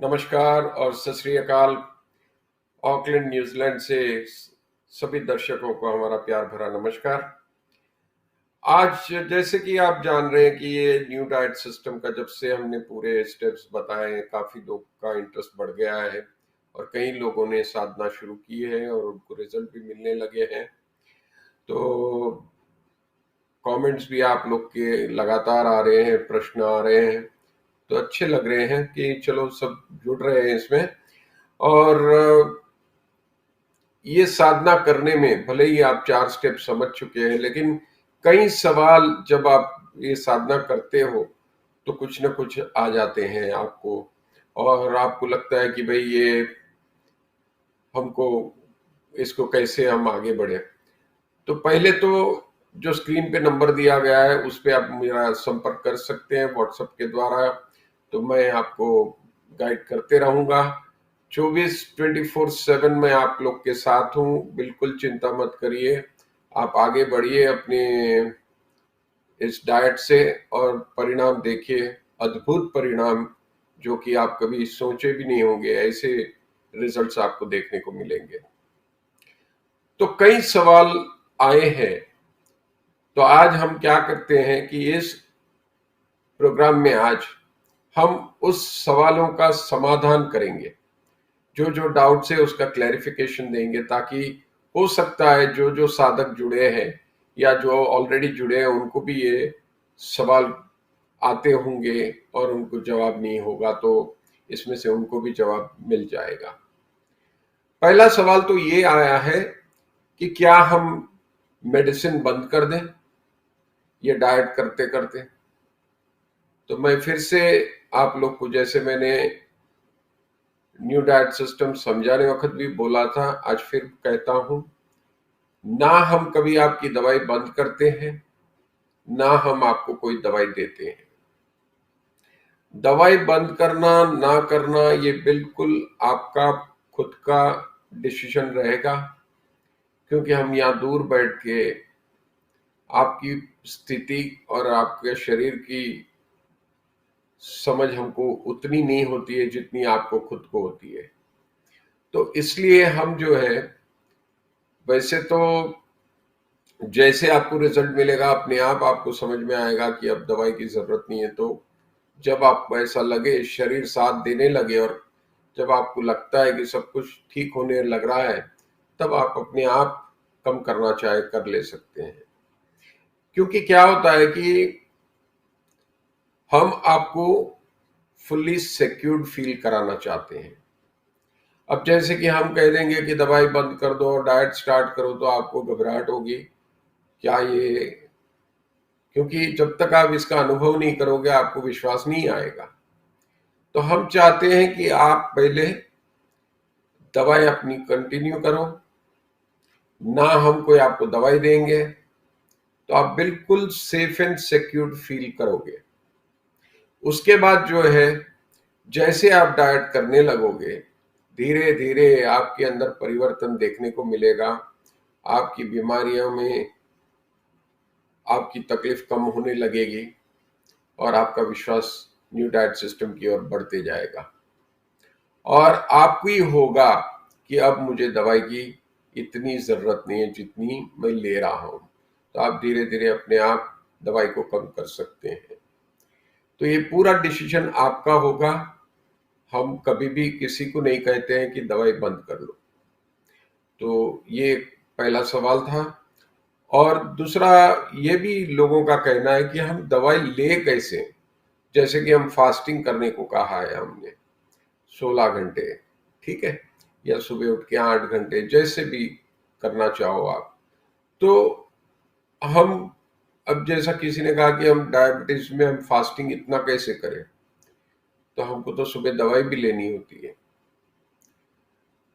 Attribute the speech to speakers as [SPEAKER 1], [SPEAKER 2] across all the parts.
[SPEAKER 1] नमस्कार और सत श्री अकाल। ऑकलैंड न्यूजीलैंड से सभी दर्शकों को हमारा प्यार भरा नमस्कार। आज जैसे कि आप जान रहे हैं कि ये न्यू डाइट सिस्टम का जब से हमने पूरे स्टेप्स बताए हैं, काफ़ी लोग का इंटरेस्ट बढ़ गया है और कई लोगों ने साधना शुरू की है और उनको रिजल्ट भी मिलने लगे हैं। तो कमेंट्स भी आप लोग के लगातार आ रहे हैं, प्रश्न आ रहे हैं, तो अच्छे लग रहे हैं कि चलो सब जुड़ रहे हैं इसमें। और ये साधना करने में भले ही आप 4 स्टेप समझ चुके हैं, लेकिन कई सवाल जब आप ये साधना करते हो तो कुछ न कुछ आ जाते हैं आपको, और आपको लगता है कि भाई ये हमको इसको कैसे हम आगे बढ़े। तो पहले तो जो स्क्रीन पे नंबर दिया गया है उस पे आप मेरा संपर्क कर सकते हैं व्हाट्सएप के द्वारा। तो मैं आपको गाइड करते रहूंगा 24/7 मैं आप लोग के साथ हूँ। बिल्कुल चिंता मत करिए, आप आगे बढ़िए अपने इस डाइट से और परिणाम देखिए, अद्भुत परिणाम जो कि आप कभी सोचे भी नहीं होंगे, ऐसे रिजल्ट्स आपको देखने को मिलेंगे। तो कई सवाल आए हैं, तो आज हम क्या करते हैं कि इस प्रोग्राम में आज हम उस सवालों का समाधान करेंगे, जो जो डाउट्स है उसका क्लैरिफिकेशन देंगे, ताकि हो सकता है जो जो साधक जुड़े हैं या जो ऑलरेडी जुड़े हैं उनको भी ये सवाल आते होंगे और उनको जवाब नहीं होगा, तो इसमें से उनको भी जवाब मिल जाएगा। पहला सवाल तो ये आया है कि क्या हम मेडिसिन बंद कर दें ये डाइट करते करते। तो मैं फिर से आप लोग को, जैसे मैंने न्यू डाइट सिस्टम समझाने वक्त भी बोला था, आज फिर कहता हूं, ना हम कभी आपकी दवाई बंद करते हैं, ना हम आपको कोई दवाई देते हैं। दवाई बंद करना ना करना ये बिल्कुल आपका खुद का डिसीजन रहेगा, क्योंकि हम यहाँ दूर बैठ के आपकी स्थिति और आपके शरीर की समझ हमको उतनी नहीं होती है जितनी आपको खुद को होती है। तो इसलिए हम जो है, वैसे तो जैसे आपको रिजल्ट मिलेगा अपने आप आपको समझ में आएगा कि अब दवाई की जरूरत नहीं है। तो जब आपको ऐसा लगे, शरीर साथ देने लगे और जब आपको लगता है कि सब कुछ ठीक होने लग रहा है, तब आप अपने आप कम करना चाहे कर ले सकते हैं। क्योंकि क्या होता है कि हम आपको फुल्ली सिक्योर्ड फील कराना चाहते हैं। अब जैसे कि हम कह देंगे कि दवाई बंद कर दो और डाइट स्टार्ट करो, तो आपको घबराहट होगी, क्या ये, क्योंकि जब तक आप इसका अनुभव नहीं करोगे आपको विश्वास नहीं आएगा। तो हम चाहते हैं कि आप पहले दवाई अपनी कंटिन्यू करो, ना हम कोई आपको दवाई देंगे, तो आप बिल्कुल सेफ एंड सिक्योर्ड फील करोगे। उसके बाद जो है, जैसे आप डाइट करने लगोगे, धीरे धीरे आपके अंदर परिवर्तन देखने को मिलेगा। आपकी बीमारियों में आपकी तकलीफ कम होने लगेगी और आपका विश्वास न्यू डाइट सिस्टम की ओर बढ़ते जाएगा, और आपको ही होगा कि अब मुझे दवाई की इतनी जरूरत नहीं है जितनी मैं ले रहा हूं। तो आप धीरे धीरे अपने आप दवाई को कम कर सकते हैं। तो ये पूरा डिसीजन आपका होगा। हम कभी भी किसी को नहीं कहते हैं कि दवाई बंद कर लो। तो ये पहला सवाल था। और दूसरा, ये भी लोगों का कहना है कि हम दवाई ले कैसे। जैसे कि हम फास्टिंग करने को कहा है हमने 16 घंटे, ठीक है, या सुबह उठ के 8 घंटे, जैसे भी करना चाहो आप। तो हम, अब जैसा किसी ने कहा कि हम डायबिटीज में हम फास्टिंग इतना कैसे करें, तो हमको तो सुबह दवाई भी लेनी होती है।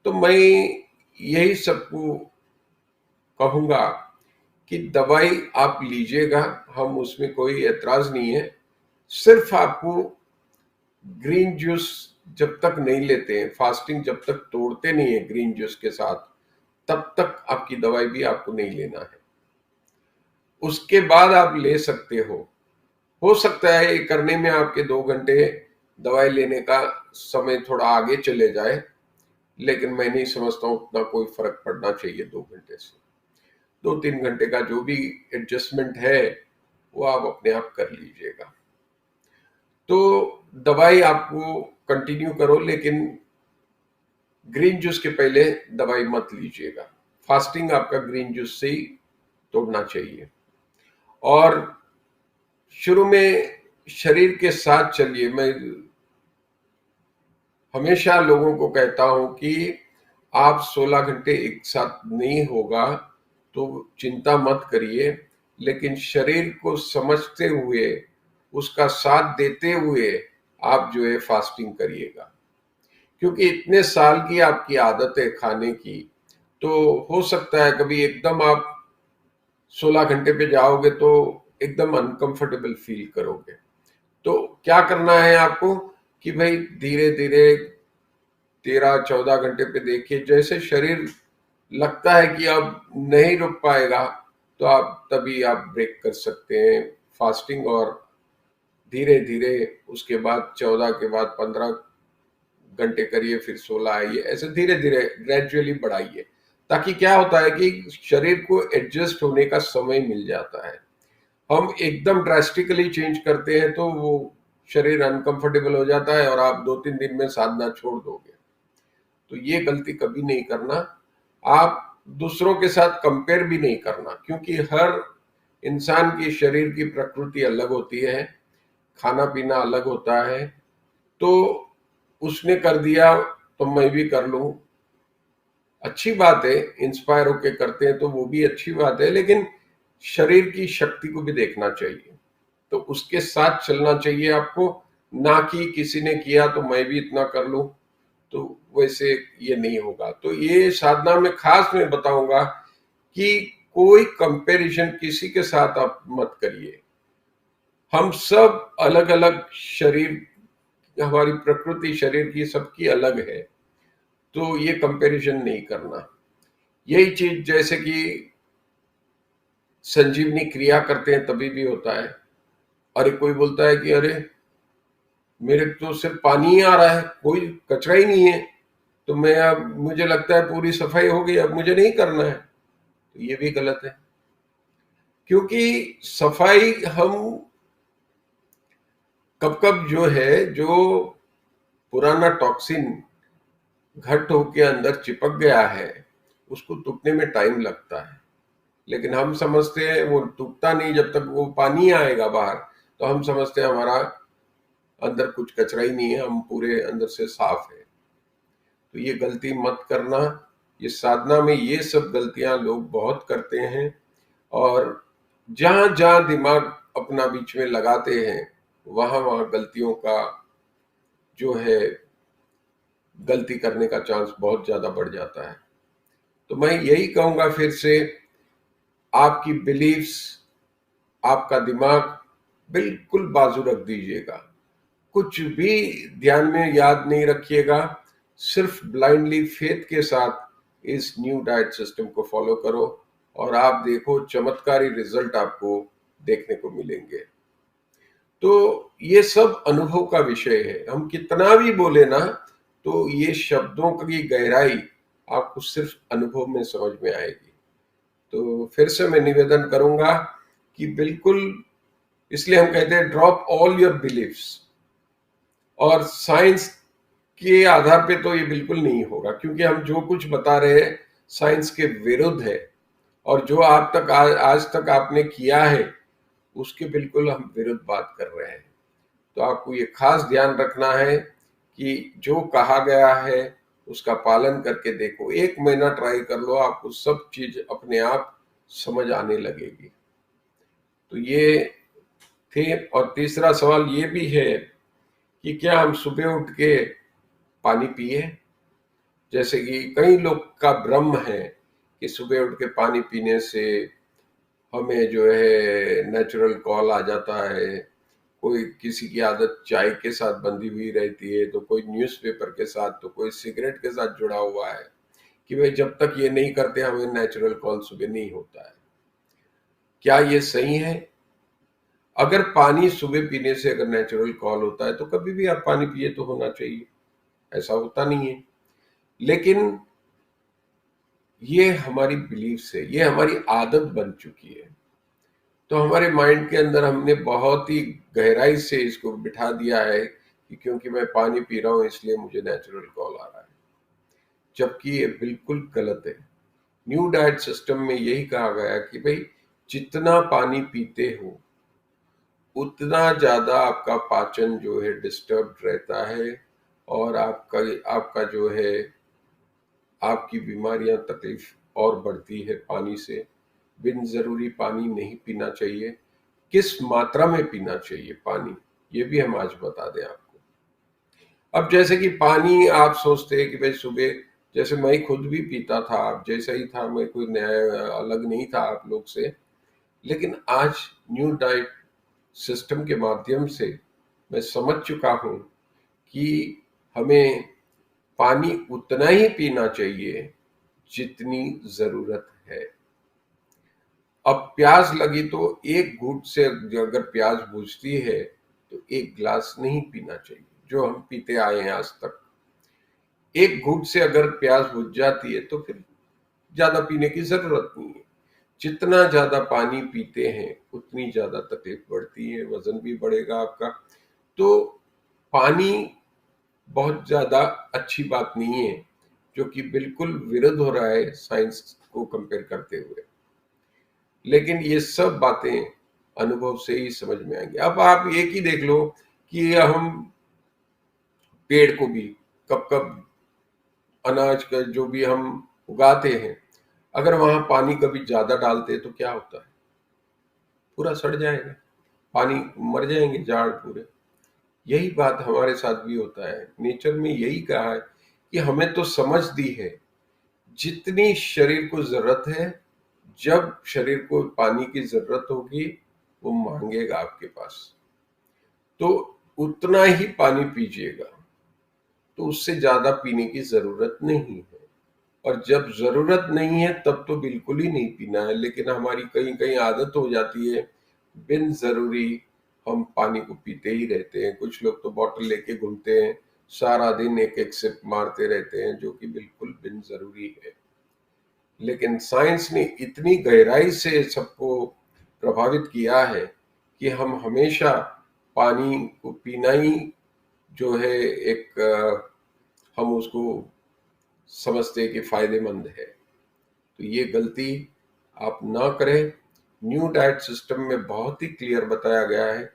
[SPEAKER 1] तो मैं यही सबको कहूंगा कि दवाई आप लीजिएगा, हम उसमें कोई एतराज नहीं है। सिर्फ आपको ग्रीन जूस जब तक नहीं लेते हैं, फास्टिंग जब तक तोड़ते नहीं है ग्रीन जूस के साथ, तब तक आपकी दवाई भी आपको नहीं लेना है। उसके बाद आप ले सकते हो सकता है ये करने में आपके 2 घंटे दवाई लेने का समय थोड़ा आगे चले जाए, लेकिन मैं नहीं समझता हूँ उतना कोई फर्क पड़ना चाहिए 2 घंटे से। 2-3 घंटे का जो भी एडजस्टमेंट है वो आप अपने आप कर लीजिएगा। तो दवाई आपको कंटिन्यू करो, लेकिन ग्रीन जूस के पहले दवाई मत लीजिएगा। फास्टिंग आपका ग्रीन जूस से ही तोड़ना चाहिए। और शुरू में शरीर के साथ चलिए। मैं हमेशा लोगों को कहता हूं कि आप 16 घंटे एक साथ नहीं होगा तो चिंता मत करिए, लेकिन शरीर को समझते हुए, उसका साथ देते हुए आप जो है फास्टिंग करिएगा। क्योंकि इतने साल की आपकी आदत है खाने की, तो हो सकता है कभी एकदम आप 16 घंटे पे जाओगे तो एकदम अनकंफर्टेबल फील करोगे। तो क्या करना है आपको कि भाई धीरे धीरे 13-14 घंटे पे देखिए, जैसे शरीर लगता है कि अब नहीं रुक पाएगा तो आप तभी आप ब्रेक कर सकते हैं फास्टिंग। और धीरे धीरे उसके बाद 14 के बाद 15 घंटे करिए, फिर 16 आइए, ऐसे धीरे धीरे ग्रेजुअली बढ़ाइए। ताकि क्या होता है कि शरीर को एडजस्ट होने का समय मिल जाता है। हम एकदम ड्रास्टिकली चेंज करते हैं तो वो शरीर अनकंफर्टेबल हो जाता है और आप 2-3 दिन में साधना छोड़ दोगे। तो ये गलती कभी नहीं करना। आप दूसरों के साथ कंपेयर भी नहीं करना, क्योंकि हर इंसान की शरीर की प्रकृति अलग होती है, खाना पीना अलग होता है। तो उसने कर दिया तो मैं भी कर लूं, अच्छी बात है। इंस्पायर होके करते हैं तो वो भी अच्छी बात है, लेकिन शरीर की शक्ति को भी देखना चाहिए। तो उसके साथ चलना चाहिए आपको, ना कि किसी ने किया तो मैं भी इतना कर लूं। तो वैसे ये नहीं होगा। तो ये साधना में खास मैं बताऊंगा कि कोई कंपैरिजन किसी के साथ आप मत करिए। हम सब अलग अलग शरीर, हमारी प्रकृति शरीर की सबकी अलग है, तो ये कंपैरिजन नहीं करना। यही चीज जैसे कि संजीवनी क्रिया करते हैं तभी भी होता है। अरे कोई बोलता है कि अरे मेरे तो सिर्फ पानी ही आ रहा है, कोई कचरा ही नहीं है, तो मैं अब मुझे लगता है पूरी सफाई हो गई, अब मुझे नहीं करना है। तो ये भी गलत है, क्योंकि सफाई हम कब कब जो है, जो पुराना टॉक्सिन घट होके अंदर चिपक गया है, उसको टूटने में टाइम लगता है। लेकिन हम समझते हैं वो टूटता नहीं जब तक वो पानी आएगा बाहर, तो हम समझते हैं हमारा अंदर कुछ कचरा ही नहीं है, हम पूरे अंदर से साफ है। तो ये गलती मत करना। ये साधना में ये सब गलतियां लोग बहुत करते हैं, और जहां जहां दिमाग अपना बीच में लगाते हैं वहां वहां गलतियों का जो है, गलती करने का चांस बहुत ज्यादा बढ़ जाता है। तो मैं यही कहूंगा फिर से, आपकी बिलीफ्स, आपका दिमाग बिल्कुल बाजू रख दीजिएगा। कुछ भी ध्यान में याद नहीं रखिएगा, सिर्फ ब्लाइंडली फेथ के साथ इस न्यू डाइट सिस्टम को फॉलो करो और आप देखो चमत्कारी रिजल्ट आपको देखने को मिलेंगे। तो ये सब अनुभव का विषय है। हम कितना भी बोले ना, तो ये शब्दों की गहराई आपको सिर्फ अनुभव में समझ में आएगी। तो फिर से मैं निवेदन करूंगा कि बिल्कुल, इसलिए हम कहते हैं ड्रॉप ऑल योर बिलीफ्स। और साइंस के आधार पे तो ये बिल्कुल नहीं होगा, क्योंकि हम जो कुछ बता रहे हैं साइंस के विरुद्ध है, और जो आप तक आज तक आपने किया है उसके बिल्कुल हम विरुद्ध बात कर रहे हैं। तो आपको ये खास ध्यान रखना है कि जो कहा गया है उसका पालन करके देखो। 1 महीना ट्राई कर लो, आपको सब चीज अपने आप समझ आने लगेगी। तो ये थे। और तीसरा सवाल ये भी है कि क्या हम सुबह उठ के पानी पिए? जैसे कि कई लोग का भ्रम है कि सुबह उठ के पानी पीने से हमें जो है नेचुरल कॉल आ जाता है। कोई किसी की आदत चाय के साथ बंधी हुई रहती है, तो कोई न्यूज़पेपर के साथ, तो कोई सिगरेट के साथ जुड़ा हुआ है कि भाई जब तक ये नहीं करते हमें नेचुरल कॉल सुबह नहीं होता है। क्या ये सही है? अगर पानी सुबह पीने से अगर नेचुरल कॉल होता है तो कभी भी आप पानी पिए तो होना चाहिए, ऐसा होता नहीं है। लेकिन ये हमारी बिलीफ है, ये हमारी आदत बन चुकी है। तो हमारे माइंड के अंदर हमने बहुत ही गहराई से इसको बिठा दिया है कि क्योंकि मैं पानी पी रहा हूं इसलिए मुझे नेचुरल कॉल आ रहा है, जबकि ये बिल्कुल गलत है। न्यू डाइट सिस्टम में यही कहा गया है कि भाई जितना पानी पीते हो उतना ज्यादा आपका पाचन जो है डिस्टर्ब रहता है, और आपका जो है आपकी बीमारियां तकलीफ और बढ़ती है पानी से। बिन जरूरी पानी नहीं पीना चाहिए। किस मात्रा में पीना चाहिए पानी, ये भी हम आज बता दें आपको। अब जैसे कि पानी आप सोचते हैं कि भाई सुबह, जैसे मैं खुद भी पीता था, आप जैसा ही था, मैं कोई नया अलग नहीं था आप लोग से। लेकिन आज न्यू डाइट सिस्टम के माध्यम से मैं समझ चुका हूं कि हमें पानी उतना ही पीना चाहिए जितनी जरूरत है। अब प्यास लगी तो एक घूंट से अगर प्यास बुझती है तो एक गिलास नहीं पीना चाहिए जो हम पीते आए हैं आज तक। एक घूंट से अगर प्यास बुझ जाती है तो फिर ज्यादा पीने की जरूरत नहीं है। जितना ज्यादा पानी पीते हैं उतनी ज्यादा तकलीफ बढ़ती है, वजन भी बढ़ेगा आपका। तो पानी बहुत ज्यादा अच्छी बात नहीं है, जो कि बिल्कुल विरुद्ध हो रहा है साइंस को कंपेयर करते हुए। लेकिन ये सब बातें अनुभव से ही समझ में आएंगी। अब आप एक ही देख लो कि हम पेड़ को भी कब कब अनाज का जो भी हम उगाते हैं, अगर वहां पानी कभी ज्यादा डालते हैं तो क्या होता है, पूरा सड़ जाएगा, पानी मर जाएंगे झाड़ पूरे। यही बात हमारे साथ भी होता है। नेचर में यही कहा है कि हमें तो समझ दी है जितनी शरीर को जरूरत है, जब शरीर को पानी की जरूरत होगी वो मांगेगा आपके पास, तो उतना ही पानी पीजिएगा। तो उससे ज्यादा पीने की जरूरत नहीं है। और जब जरूरत नहीं है तब तो बिल्कुल ही नहीं पीना है। लेकिन हमारी कहीं कहीं आदत हो जाती है, बिन जरूरी हम पानी को पीते ही रहते हैं। कुछ लोग तो बॉटल लेके घूमते हैं, सारा दिन एक एक सिप मारते रहते हैं, जो कि बिल्कुल बिन जरूरी है। लेकिन साइंस ने इतनी गहराई से सबको प्रभावित किया है कि हम हमेशा पानी को पीना ही जो है एक हम उसको समझते हैं कि फायदेमंद है। तो ये गलती आप ना करें। न्यू डाइट सिस्टम में बहुत ही क्लियर बताया गया है,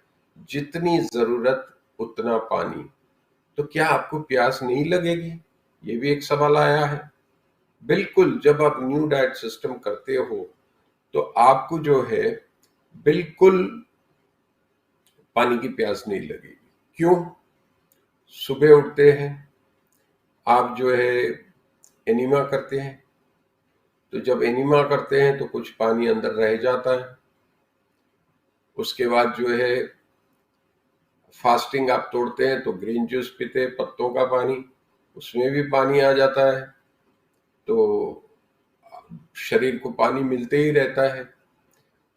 [SPEAKER 1] जितनी जरूरत उतना पानी। तो क्या आपको प्यास नहीं लगेगी, ये भी एक सवाल आया है। बिल्कुल, जब आप न्यू डाइट सिस्टम करते हो तो आपको जो है बिल्कुल पानी की प्यास नहीं लगेगी। क्यों? सुबह उठते हैं आप जो है एनीमा करते हैं, तो जब एनीमा करते हैं तो कुछ पानी अंदर रह जाता है। उसके बाद जो है फास्टिंग आप तोड़ते हैं तो ग्रीन जूस पीते हैं, पत्तों का पानी, उसमें भी पानी आ जाता है। तो शरीर को पानी मिलते ही रहता है।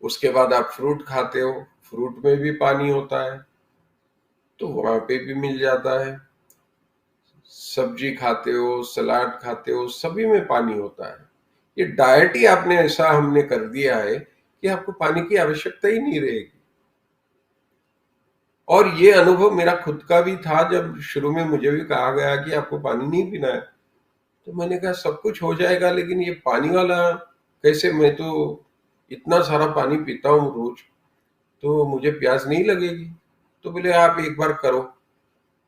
[SPEAKER 1] उसके बाद आप फ्रूट खाते हो, फ्रूट में भी पानी होता है, तो वहां पे भी मिल जाता है। सब्जी खाते हो, सलाद खाते हो, सभी में पानी होता है। ये डाइट ही आपने ऐसा हमने कर दिया है कि आपको पानी की आवश्यकता ही नहीं रहेगी। और ये अनुभव मेरा खुद का भी था, जब शुरू में मुझे भी कहा गया कि आपको पानी नहीं पीना है, तो मैंने कहा सब कुछ हो जाएगा लेकिन ये पानी वाला कैसे, मैं तो इतना सारा पानी पीता हूँ रोज, तो मुझे प्यास नहीं लगेगी। तो बोले आप एक बार करो।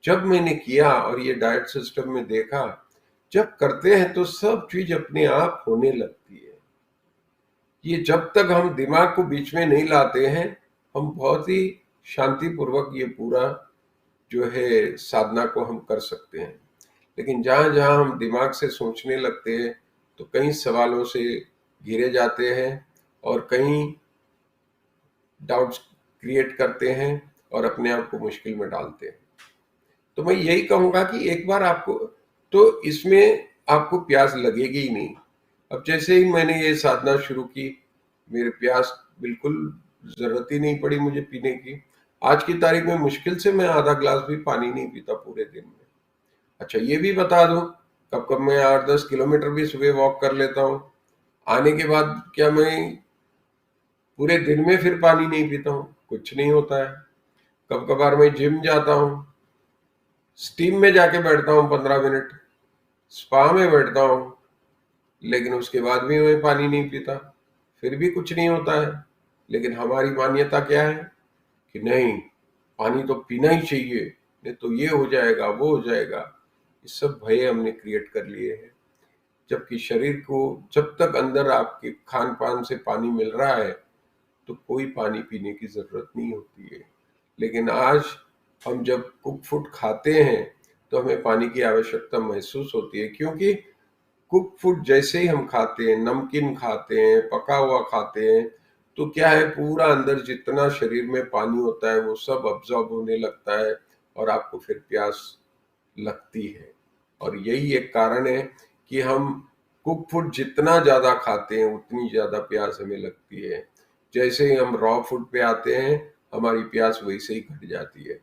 [SPEAKER 1] जब मैंने किया और ये डाइट सिस्टम में देखा, जब करते हैं तो सब चीज अपने आप होने लगती है। ये जब तक हम दिमाग को बीच में नहीं लाते हैं, हम बहुत ही शांतिपूर्वक ये पूरा जो है साधना को हम कर सकते हैं। लेकिन जहां जहां हम दिमाग से सोचने लगते हैं तो कई सवालों से घिरे जाते हैं और कई डाउट्स क्रिएट करते हैं और अपने आप को मुश्किल में डालते हैं। तो मैं यही कहूंगा कि एक बार आपको, तो इसमें आपको प्यास लगेगी ही नहीं। अब जैसे ही मैंने ये साधना शुरू की, मेरे प्यास बिल्कुल जरूरत ही नहीं पड़ी मुझे पीने की। आज की तारीख में मुश्किल से मैं आधा ग्लास भी पानी नहीं पीता पूरे दिन में। अच्छा ये भी बता दूं, कब कब मैं 8-10 किलोमीटर भी सुबह वॉक कर लेता हूँ। आने के बाद क्या मैं पूरे दिन में फिर पानी नहीं पीता हूँ? कुछ नहीं होता है। कब कभार मैं जिम जाता हूँ, स्टीम में जाके बैठता हूँ 15 मिनट, स्पा में बैठता हूँ, लेकिन उसके बाद भी मैं पानी नहीं पीता, फिर भी कुछ नहीं होता है। लेकिन हमारी मान्यता क्या है कि नहीं, पानी तो पीना ही चाहिए, नहीं तो ये हो जाएगा वो हो जाएगा। ये सब भय हमने क्रिएट कर लिए हैं, जबकि शरीर को जब तक अंदर आपके खान पान से पानी मिल रहा है तो कोई पानी पीने की जरूरत नहीं होती है। लेकिन आज हम जब कुक फूड खाते हैं तो हमें पानी की आवश्यकता महसूस होती है, क्योंकि कुक फूड जैसे ही हम खाते हैं, नमकीन खाते हैं, पका हुआ खाते हैं, तो क्या है, पूरा अंदर जितना शरीर में पानी होता है वो सब अब्जॉर्ब होने लगता है और आपको फिर प्यास लगती है। और यही एक कारण है कि हम कुक फूड जितना ज्यादा खाते हैं उतनी ज्यादा प्यास हमें लगती है। जैसे ही हम रॉ फूड पे आते हैं हमारी प्यास वैसे ही घट जाती है।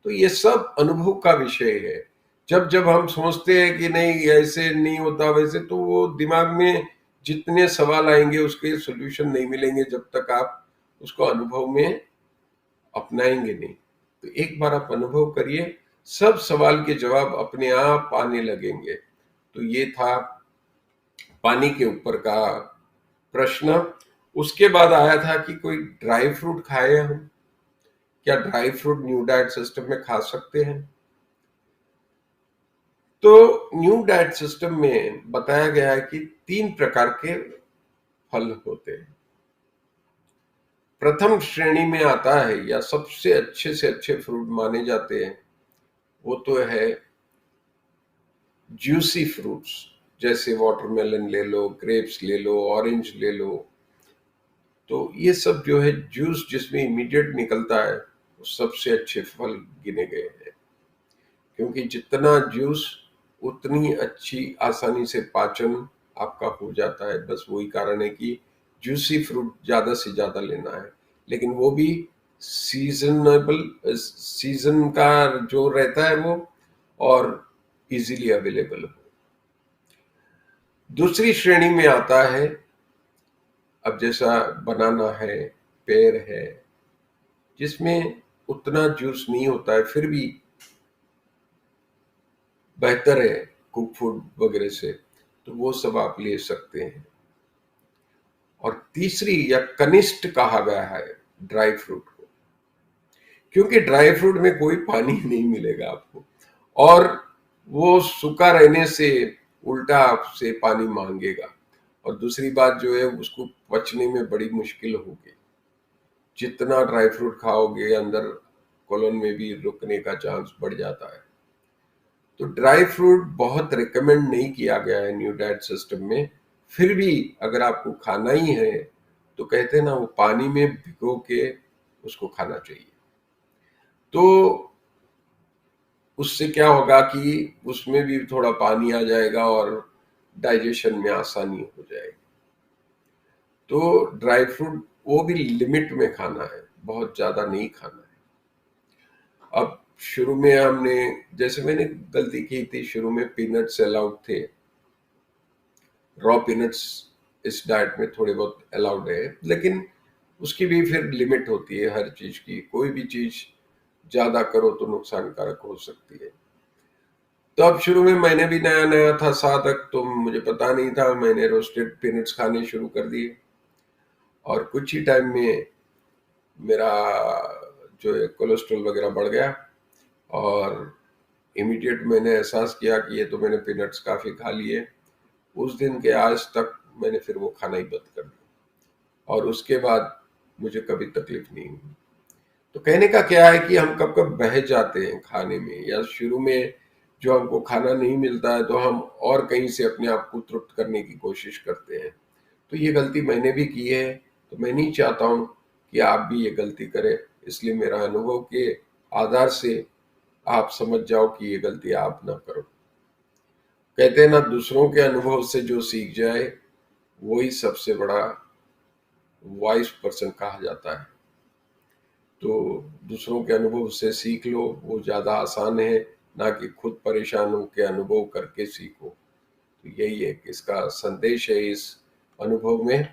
[SPEAKER 1] तो ये सब अनुभव का विषय है। जब जब हम सोचते हैं कि नहीं ऐसे नहीं होता वैसे, तो वो दिमाग में जितने सवाल आएंगे उसके सॉल्यूशन नहीं मिलेंगे जब तक आप उसको अनुभव में अपनाएंगे नहीं। तो एक बार आप अनुभव करिए, सब सवाल के जवाब अपने आप आने लगेंगे। तो ये था पानी के ऊपर का प्रश्न। उसके बाद आया था कि कोई ड्राई फ्रूट खाए हम, क्या dry fruit new diet system में खा सकते हैं? तो न्यू डाइट सिस्टम में बताया गया है कि 3 प्रकार के फल होते हैं। प्रथम श्रेणी में आता है या सबसे अच्छे से अच्छे फ्रूट माने जाते हैं वो तो है जूसी फ्रूट्स, जैसे वाटरमेलन ले लो, ग्रेप्स ले लो, ऑरेंज ले लो। तो ये सब जो है जूस जिसमें इमीडिएट निकलता है वो सबसे अच्छे फल गिने गए हैं, क्योंकि जितना जूस उतनी अच्छी आसानी से पाचन आपका हो जाता है। बस वही कारण है कि जूसी फ्रूट ज्यादा से ज्यादा लेना है, लेकिन वो भी सीजनेबल, सीजन का जो रहता है वो, और इजीली अवेलेबल हो। दूसरी श्रेणी में आता है, अब जैसा बनाना है, पेड़ है, जिसमें उतना जूस नहीं होता है फिर भी बेहतर है कुक फूड वगैरह से, तो वो सब आप ले सकते हैं। और तीसरी या कनिष्ठ कहा गया है ड्राई फ्रूट को, क्योंकि ड्राई फ्रूट में कोई पानी नहीं मिलेगा आपको, और वो सूखा रहने से उल्टा आपसे पानी मांगेगा। और दूसरी बात जो है उसको पचने में बड़ी मुश्किल होगी। जितना ड्राई फ्रूट खाओगे अंदर कोलन में भी रुकने का चांस बढ़ जाता है। तो ड्राई फ्रूट बहुत रिकमेंड नहीं किया गया है न्यू डाइट सिस्टम में। फिर भी अगर आपको खाना ही है तो कहते हैं ना, वो पानी में भिगो के उसको खाना चाहिए। तो उससे क्या होगा कि उसमें भी थोड़ा पानी आ जाएगा और डाइजेशन में आसानी हो जाएगी। तो ड्राई फ्रूट वो भी लिमिट में खाना है, बहुत ज्यादा नहीं खाना है। अब शुरू में हमने, जैसे मैंने गलती की थी, शुरू में पीनट्स अलाउड थे, रॉ पीनट्स इस डाइट में थोड़े बहुत अलाउड है, लेकिन उसकी भी फिर लिमिट होती है हर चीज की। कोई भी चीज ज्यादा करो तो नुकसानकारक हो सकती है। तो अब शुरू में मैंने भी नया नया था साधक, तो मुझे पता नहीं था, मैंने रोस्टेड पीनट्स खाने शुरू कर दिए और कुछ ही टाइम में मेरा जो है कोलेस्ट्रॉल वगैरह बढ़ गया। और इमीडिएट मैंने एहसास किया कि ये तो मैंने पीनट्स काफी खा लिए। उस दिन के आज तक मैंने फिर वो खाना ही बंद कर दिया और उसके बाद मुझे कभी तकलीफ नहीं हुई। तो कहने का क्या है कि हम कब कब बह जाते हैं खाने में, या शुरू में जो हमको खाना नहीं मिलता है तो हम और कहीं से अपने आप को तृप्त करने की कोशिश करते हैं। तो ये गलती मैंने भी की है, तो मैं नहीं चाहता हूँ कि आप भी ये गलती करें। इसलिए मेरा अनुभव के आधार से आप समझ जाओ कि ये गलती आप ना करो। कहते हैं ना, दूसरों के अनुभव से जो सीख जाए वही सबसे बड़ा वाइज पर्सन कहा जाता है। तो दूसरों के अनुभव से सीख लो, वो ज़्यादा आसान है, ना कि खुद परेशान हो के अनुभव करके सीखो। तो यही एक इसका संदेश है इस अनुभव में।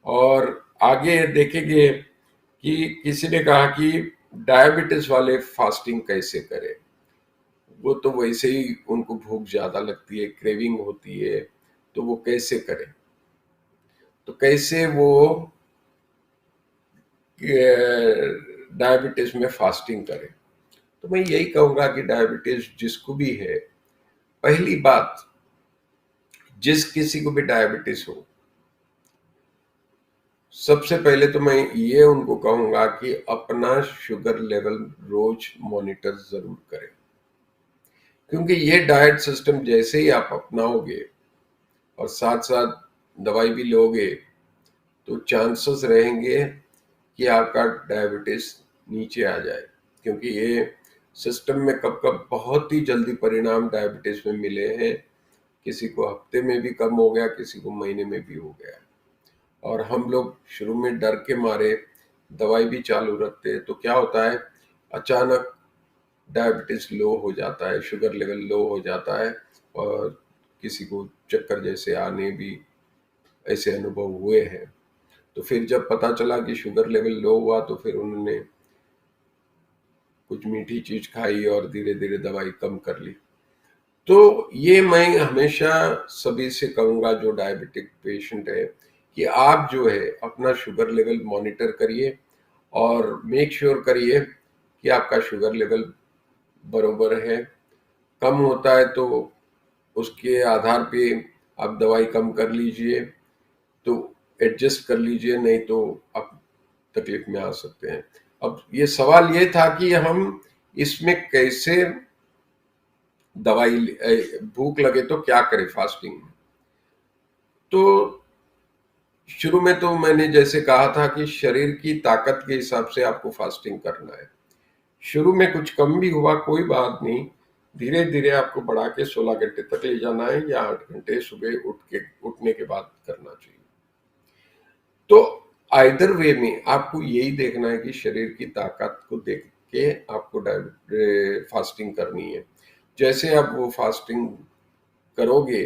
[SPEAKER 1] और आगे देखेंगे कि किसी ने कहा कि डायबिटीज वाले फास्टिंग कैसे करें। वो तो वैसे ही उनको भूख ज्यादा लगती है, क्रेविंग होती है, तो वो कैसे करें, तो कैसे वो डायबिटीज में फास्टिंग करें। तो मैं यही कहूंगा कि डायबिटीज जिसको भी है, पहली बात, जिस किसी को भी डायबिटीज हो, सबसे पहले तो मैं ये उनको कहूंगा कि अपना शुगर लेवल रोज मॉनिटर जरूर करें। क्योंकि ये डाइट सिस्टम जैसे ही आप अपनाओगे और साथ साथ दवाई भी लोगे, तो चांसेस रहेंगे कि आपका डायबिटीज नीचे आ जाए। क्योंकि ये सिस्टम में कब कब बहुत ही जल्दी परिणाम डायबिटीज में मिले हैं। किसी को हफ्ते में भी कम हो गया, किसी को महीने में भी हो गया। और हम लोग शुरू में डर के मारे दवाई भी चालू रखते हैं, तो क्या होता है, अचानक डायबिटीज लो हो जाता है, शुगर लेवल लो हो जाता है, और किसी को चक्कर जैसे आने भी ऐसे अनुभव हुए हैं। तो फिर जब पता चला कि शुगर लेवल लो हुआ, तो फिर उन्होंने कुछ मीठी चीज खाई और धीरे धीरे दवाई कम कर ली। तो ये मैं हमेशा सभी से कहूंगा जो डायबिटिक पेशेंट है, कि आप जो है अपना शुगर लेवल मॉनिटर करिए और मेक श्योर करिए कि आपका शुगर लेवल बरोबर है। कम होता है तो उसके आधार पे आप दवाई कम कर लीजिए, तो एडजस्ट कर लीजिए, नहीं तो आप तकलीफ में आ सकते हैं। अब ये सवाल ये था कि हम इसमें कैसे दवाई, भूख लगे तो क्या करें फास्टिंग में। तो शुरू में तो मैंने जैसे कहा था कि शरीर की ताकत के हिसाब से आपको फास्टिंग करना है। शुरू में कुछ कम भी हुआ कोई बात नहीं, धीरे धीरे आपको बढ़ा के 16 घंटे तक ले जाना है, या 8 घंटे सुबह उठने के बाद करना चाहिए। तो आइदर वे में आपको यही देखना है कि शरीर की ताकत को देख के आपको फास्टिंग करनी है। जैसे आप वो फास्टिंग करोगे,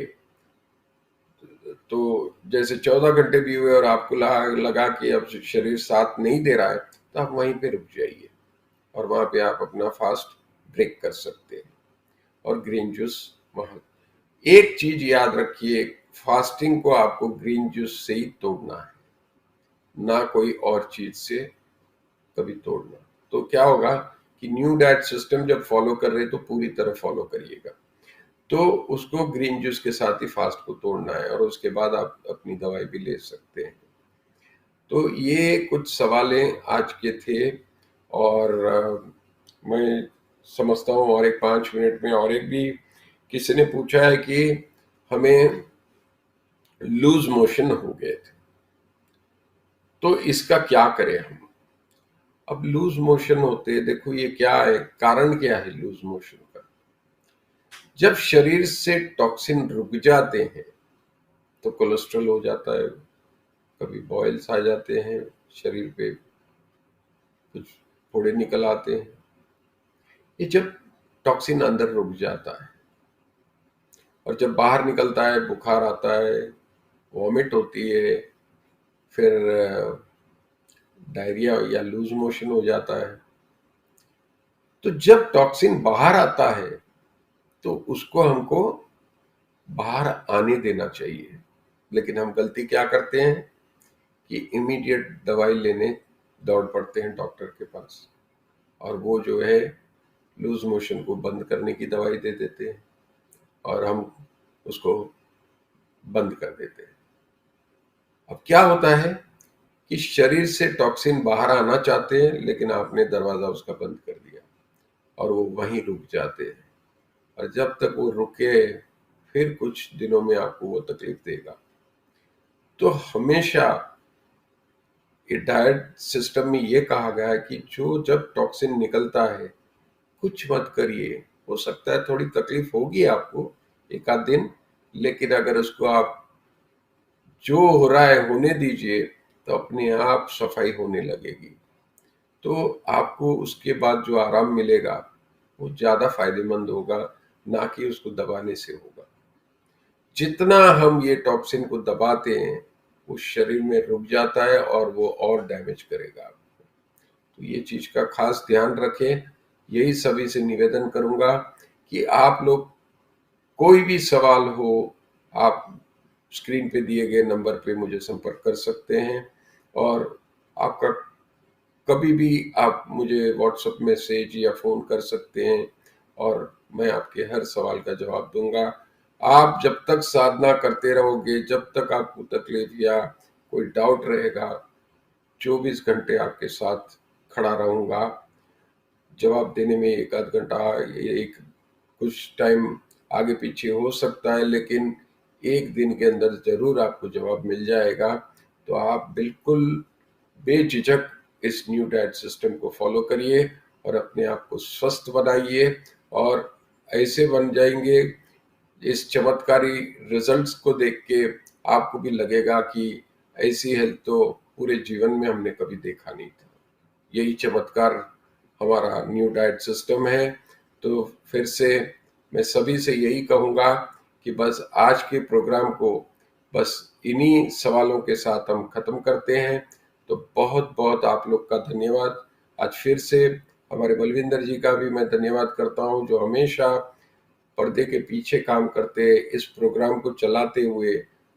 [SPEAKER 1] तो जैसे 14 घंटे भी हुए और आपको लगा कि अब शरीर साथ नहीं दे रहा है, तो आप वहीं पे रुक जाइए और वहां पे आप अपना फास्ट ब्रेक कर सकते हैं। और ग्रीन जूस वहां, एक चीज याद रखिए, फास्टिंग को आपको ग्रीन जूस से ही तोड़ना है, ना कोई और चीज से कभी तोड़ना। तो क्या होगा कि न्यू डाइट सिस्टम जब फॉलो कर रहे तो पूरी तरह फॉलो करिएगा, तो उसको ग्रीन जूस के साथ ही फास्ट को तोड़ना है, और उसके बाद आप अपनी दवाई भी ले सकते हैं। तो ये कुछ सवालें आज के थे। और मैं समझता हूँ और एक 5 मिनट में और एक भी किसी ने पूछा है कि हमें लूज मोशन हो गए थे, तो इसका क्या करें हम। अब लूज मोशन होते, देखो ये क्या है, कारण क्या है लूज मोशन का। जब शरीर से टॉक्सिन रुक जाते हैं तो कोलेस्ट्रॉल हो जाता है, कभी बॉयल्स आ जाते हैं, शरीर पे कुछ फोड़े निकल आते हैं। ये जब टॉक्सिन अंदर रुक जाता है और जब बाहर निकलता है, बुखार आता है, वॉमिट होती है, फिर डायरिया या लूज मोशन हो जाता है। तो जब टॉक्सिन बाहर आता है तो उसको हमको बाहर आने देना चाहिए। लेकिन हम गलती क्या करते हैं कि इमीडिएट दवाई लेने दौड़ पड़ते हैं डॉक्टर के पास, और वो जो है लूज मोशन को बंद करने की दवाई दे देते हैं और हम उसको बंद कर देते हैं। अब क्या होता है कि शरीर से टॉक्सिन बाहर आना चाहते हैं, लेकिन आपने दरवाजा उसका बंद कर दिया और वो वहीं रुक जाते हैं। और जब तक वो रुके, फिर कुछ दिनों में आपको वो तकलीफ देगा। तो हमेशा ये डाइट सिस्टम में ये कहा गया है कि जो जब टॉक्सिन निकलता है, कुछ मत करिए। हो सकता है थोड़ी तकलीफ होगी आपको एक आध दिन, लेकिन अगर उसको आप जो हो रहा है होने दीजिए, तो अपने आप सफाई होने लगेगी। तो आपको उसके बाद जो आराम मिलेगा वो ज़्यादा फायदेमंद होगा, ना कि उसको दबाने से होगा। जितना हम ये टॉक्सिन को दबाते हैं वो शरीर में रुक जाता है और वो और डैमेज करेगा आपको। तो ये चीज का खास ध्यान रखें। यही सभी से निवेदन करूंगा कि आप लोग कोई भी सवाल हो, आप स्क्रीन पे दिए गए नंबर पे मुझे संपर्क कर सकते हैं, और आपका कभी भी आप मुझे व्हाट्सएप मैसेज या फ़ोन कर सकते हैं और मैं आपके हर सवाल का जवाब दूंगा। आप जब तक साधना करते रहोगे, जब तक आपको तकलीफ या कोई डाउट रहेगा, 24 घंटे आपके साथ खड़ा रहूंगा। जवाब देने में 1 आध घंटा, एक कुछ टाइम आगे पीछे हो सकता है, लेकिन 1 दिन के अंदर ज़रूर आपको जवाब मिल जाएगा। तो आप बिल्कुल बेझिझक इस न्यू डाइट सिस्टम को फॉलो करिए और अपने आप को स्वस्थ बनाइए, और ऐसे बन जाएंगे इस चमत्कारी रिजल्ट्स को देख के आपको भी लगेगा कि ऐसी हेल्थ तो पूरे जीवन में हमने कभी देखा नहीं था। यही चमत्कार हमारा न्यू डाइट सिस्टम है। तो फिर से मैं सभी से यही कहूँगा कि बस आज के प्रोग्राम को बस इन्हीं सवालों के साथ हम ख़त्म करते हैं। तो बहुत बहुत आप लोग का धन्यवाद। आज फिर से हमारे बलविंदर जी का भी मैं धन्यवाद करता हूँ, जो हमेशा पर्दे के पीछे काम करते, इस प्रोग्राम को चलाते हुए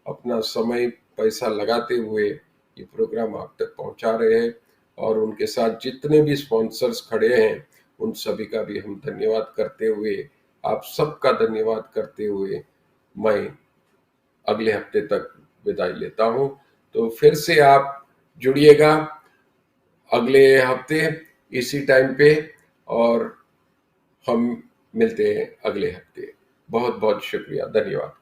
[SPEAKER 1] अपना समय पैसा लगाते हुए ये प्रोग्राम आप तक पहुंचा रहे हैं। और उनके साथ जितने भी स्पॉन्सर्स खड़े हैं उन सभी का भी हम धन्यवाद करते हुए, आप सबका धन्यवाद करते हुए मैं अगले हफ्ते तक विदाई लेता हूं। तो फिर से आप जुड़िएगा अगले हफ्ते इसी टाइम पे, और हम मिलते हैं अगले हफ्ते। बहुत बहुत शुक्रिया, धन्यवाद।